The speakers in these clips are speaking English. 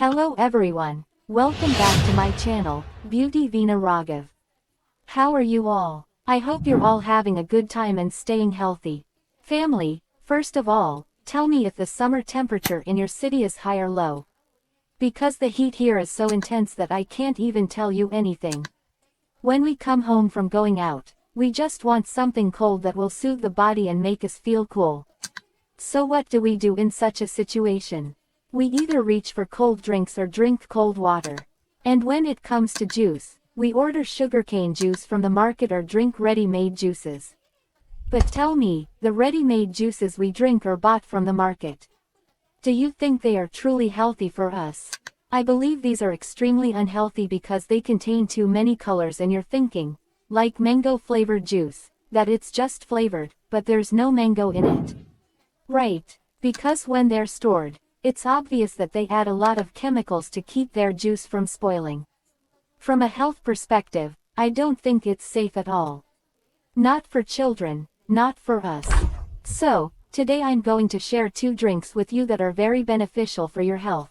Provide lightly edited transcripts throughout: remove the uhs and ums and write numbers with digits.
Hello everyone, welcome back to my channel, Beauty Veena Raghav. How are you all? I hope you're all having a good time and staying healthy. Family, first of all, tell me if the summer temperature in your city is high or low. Because the heat here is so intense that I can't even tell you anything. When we come home from going out, we just want something cold that will soothe the body and make us feel cool. So what do we do in such a situation? We either reach for cold drinks or drink cold water. And when it comes to juice, we order sugarcane juice from the market or drink ready-made juices. But tell me, the ready-made juices we drink are bought from the market. Do you think they are truly healthy for us? I believe these are extremely unhealthy because they contain too many colors and you're thinking, like mango flavored juice, that it's just flavored, but there's no mango in it. Right, because when they're stored, it's obvious that they add a lot of chemicals to keep their juice from spoiling. From a health perspective, I don't think it's safe at all. Not for children, not for us. So, today I'm going to share 2 drinks with you that are very beneficial for your health.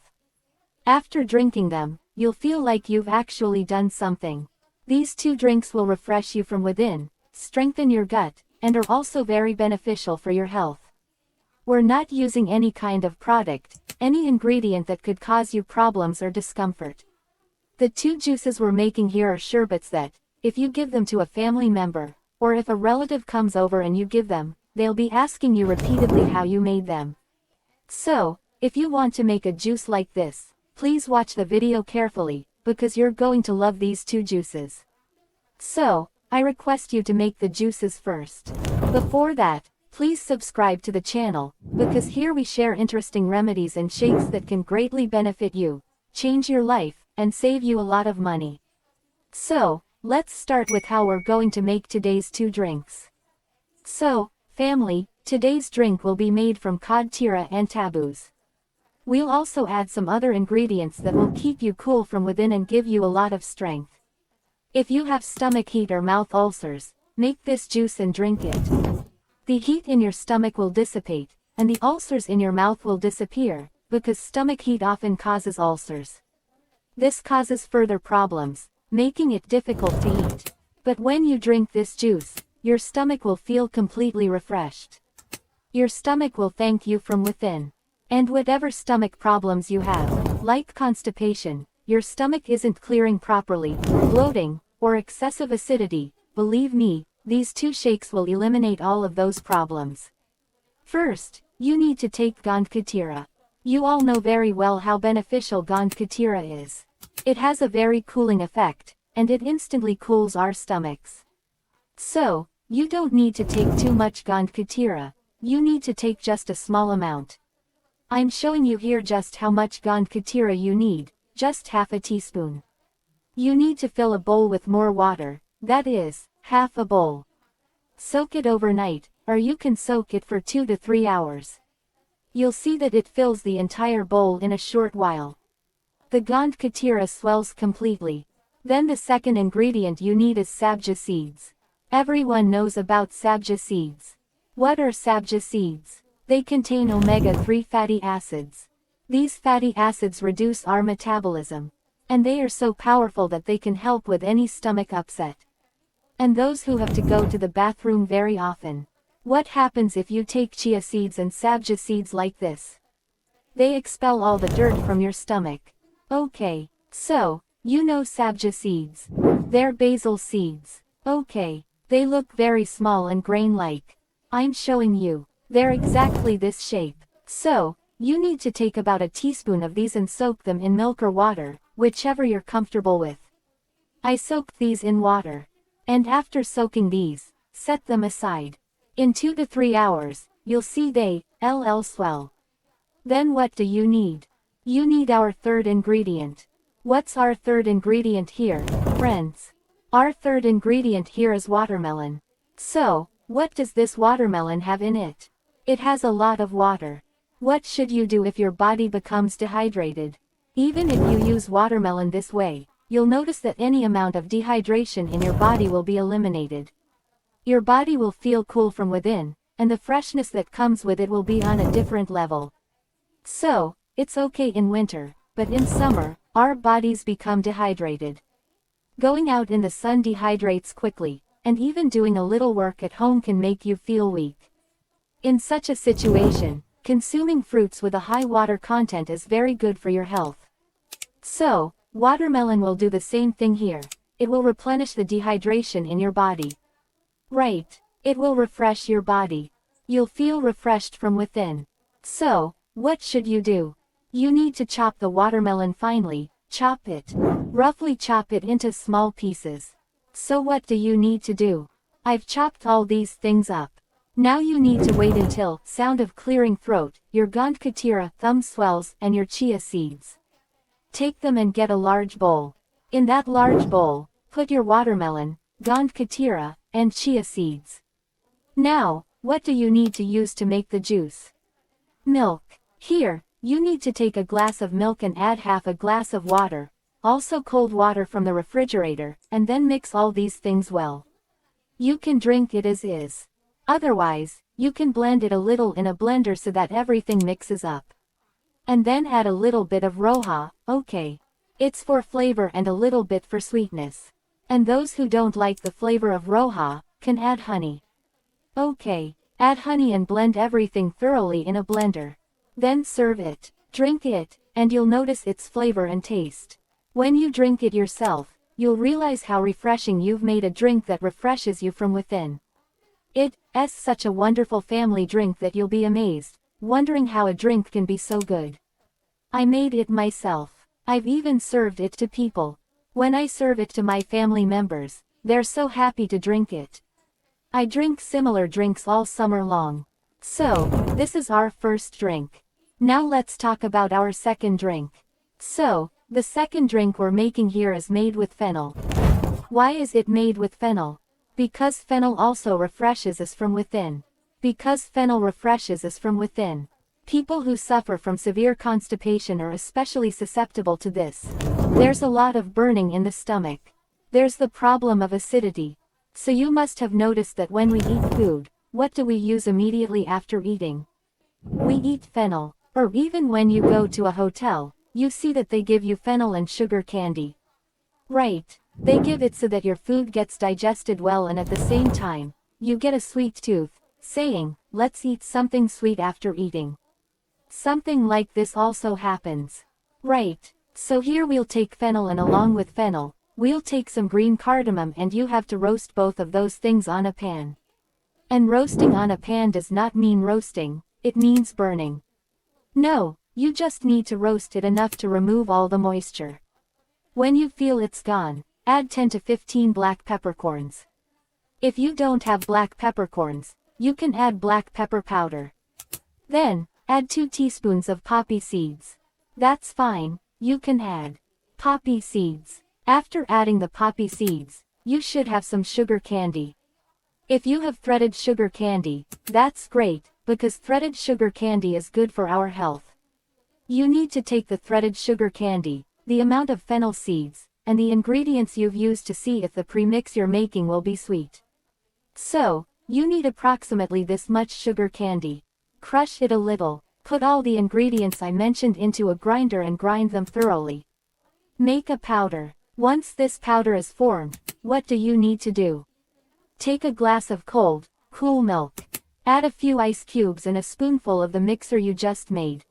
After drinking them, you'll feel like you've actually done something. These 2 drinks will refresh you from within, strengthen your gut, and are also very beneficial for your health. We're not using any kind of product, any ingredient that could cause you problems or discomfort. The 2 juices we're making here are sherbets that, if you give them to a family member, or if a relative comes over and you give them, they'll be asking you repeatedly how you made them. So, if you want to make a juice like this, please watch the video carefully, because you're going to love these 2 juices. So, I request you to make the juices first. Before that, please subscribe to the channel, because here we share interesting remedies and shakes that can greatly benefit you, change your life, and save you a lot of money. So, let's start with how we're going to make today's 2 drinks. So, family, today's drink will be made from cod tira and taboos. We'll also add some other ingredients that will keep you cool from within and give you a lot of strength. If you have stomach heat or mouth ulcers, make this juice and drink it. The heat in your stomach will dissipate, and the ulcers in your mouth will disappear, because stomach heat often causes ulcers. This causes further problems, making it difficult to eat. But when you drink this juice, your stomach will feel completely refreshed. Your stomach will thank you from within. And whatever stomach problems you have, like constipation, your stomach isn't clearing properly, bloating, or excessive acidity, believe me, these 2 shakes will eliminate all of those problems. First, you need to take Gand Katira. You all know very well how beneficial Gand Katira is. It has a very cooling effect, and it instantly cools our stomachs. So, you don't need to take too much Gand Katira, you need to take just a small amount. I'm showing you here just how much Gand Katira you need, just half a teaspoon. You need to fill a bowl with more water, that is, half a bowl. Soak it overnight, or you can soak it for 2 to 3 hours. You'll see that it fills the entire bowl in a short while. The Gand Katira swells completely. Then the second ingredient you need is sabja seeds. Everyone knows about sabja seeds. What are sabja seeds? They contain omega-3 fatty acids. These fatty acids reduce our metabolism. And they are so powerful that they can help with any stomach upset. And those who have to go to the bathroom very often. What happens if you take chia seeds and sabja seeds like this? They expel all the dirt from your stomach. Okay, so, you know sabja seeds. They're basil seeds. Okay, they look very small and grain-like. I'm showing you. They're exactly this shape. So, you need to take about a teaspoon of these and soak them in milk or water, whichever you're comfortable with. I soaked these in water. And after soaking these, set them aside. In 2 to 3 hours, you'll see they'll swell. Then what do you need? You need our third ingredient. What's our third ingredient here, friends? Our third ingredient here is watermelon. So, what does this watermelon have in it? It has a lot of water. What should you do if your body becomes dehydrated? Even if you use watermelon this way, you'll notice that any amount of dehydration in your body will be eliminated. Your body will feel cool from within, and the freshness that comes with it will be on a different level. So, it's okay in winter, but in summer, our bodies become dehydrated. Going out in the sun dehydrates quickly, and even doing a little work at home can make you feel weak. In such a situation, consuming fruits with a high water content is very good for your health. So, watermelon will do the same thing here. It will replenish the dehydration in your body. Right. It will refresh your body. You'll feel refreshed from within. So, what should you do? You need to chop the watermelon finely, chop it. Roughly chop it into small pieces. So what do you need to do? I've chopped all these things up. Now you need to wait until, sound of clearing throat, your gand katira, thumb swells, and your chia seeds. Take them and get a large bowl. In that large bowl, put your watermelon, gand katira, and chia seeds. Now, what do you need to use to make the juice? Milk. Here, you need to take a glass of milk and add half a glass of water, also cold water from the refrigerator, and then mix all these things well. You can drink it as is. Otherwise, you can blend it a little in a blender so that everything mixes up. And then add a little bit of roja, okay. It's for flavor and a little bit for sweetness. And those who don't like the flavor of roja, can add honey. Okay, add honey and blend everything thoroughly in a blender. Then serve it, drink it, and you'll notice its flavor and taste. When you drink it yourself, you'll realize how refreshing you've made a drink that refreshes you from within. It's such a wonderful family drink that you'll be amazed, wondering how a drink can be so good. I made it myself. I've even served it to people. When I serve it to my family members, they're so happy to drink it. I drink similar drinks all summer long. So, this is our first drink. Now let's talk about our second drink. So, the second drink we're making here is made with fennel. Why is it made with fennel? Because fennel also refreshes us from within. Because fennel refreshes us from within. People who suffer from severe constipation are especially susceptible to this. There's a lot of burning in the stomach. There's the problem of acidity. So you must have noticed that when we eat food, what do we use immediately after eating? We eat fennel. Or even when you go to a hotel, you see that they give you fennel and sugar candy. Right. They give it so that your food gets digested well and at the same time, you get a sweet tooth, saying, let's eat something sweet after eating. Something like this also happens. Right. So here we'll take fennel and along with fennel, we'll take some green cardamom and you have to roast both of those things on a pan. And roasting on a pan does not mean roasting, it means burning. No, you just need to roast it enough to remove all the moisture. When you feel it's gone, add 10 to 15 black peppercorns. If you don't have black peppercorns, you can add black pepper powder. Then, add 2 teaspoons of poppy seeds. That's fine, you can add poppy seeds. After adding the poppy seeds, you should have some sugar candy. If you have threaded sugar candy, that's great, because threaded sugar candy is good for our health. You need to take the threaded sugar candy, the amount of fennel seeds, and the ingredients you've used to see if the premix you're making will be sweet. So, you need approximately this much sugar candy. Crush it a little, put all the ingredients I mentioned into a grinder and grind them thoroughly. Make a powder. Once this powder is formed, what do you need to do? Take a glass of cold, cool milk. Add a few ice cubes and a spoonful of the mixer you just made.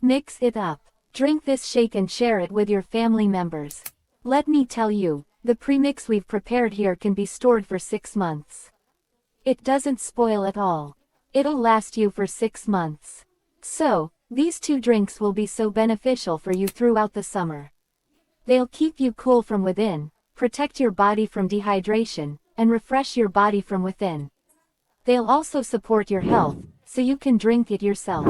Mix it up. Drink this shake and share it with your family members. Let me tell you, the premix we've prepared here can be stored for 6 months. It doesn't spoil at all. It'll last you for 6 months. So, these 2 drinks will be so beneficial for you throughout the summer. They'll keep you cool from within, protect your body from dehydration, and refresh your body from within. They'll also support your health, so you can drink it yourself.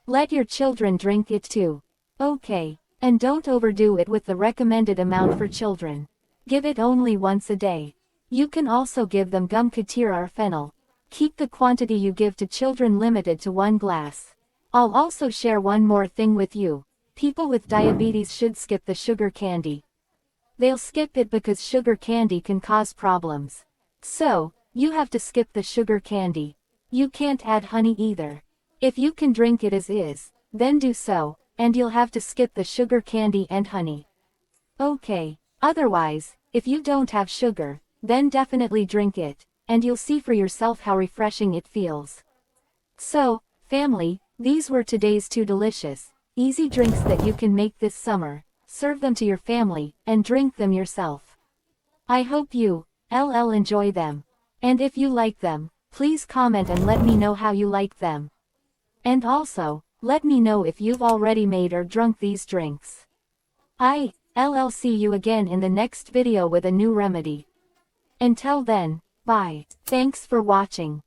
Let your children drink it too. Okay, and don't overdo it with the recommended amount for children. Give it only once a day. You can also give them gum katira or fennel. Keep the quantity you give to children limited to 1 glass. I'll also share one more thing with you. People with diabetes should skip the sugar candy. They'll skip it because sugar candy can cause problems. So, you have to skip the sugar candy. You can't add honey either. If you can drink it as is, then do so, and you'll have to skip the sugar candy and honey. Okay. Otherwise, if you don't have sugar, then definitely drink it, and you'll see for yourself how refreshing it feels. So, family, these were today's 2 delicious, easy drinks that you can make this summer. Serve them to your family, and drink them yourself. I hope you, enjoy them. And if you like them, please comment and let me know how you like them. And also, let me know if you've already made or drunk these drinks. I'll see you again in the next video with a new remedy. Until then, bye. Thanks for watching.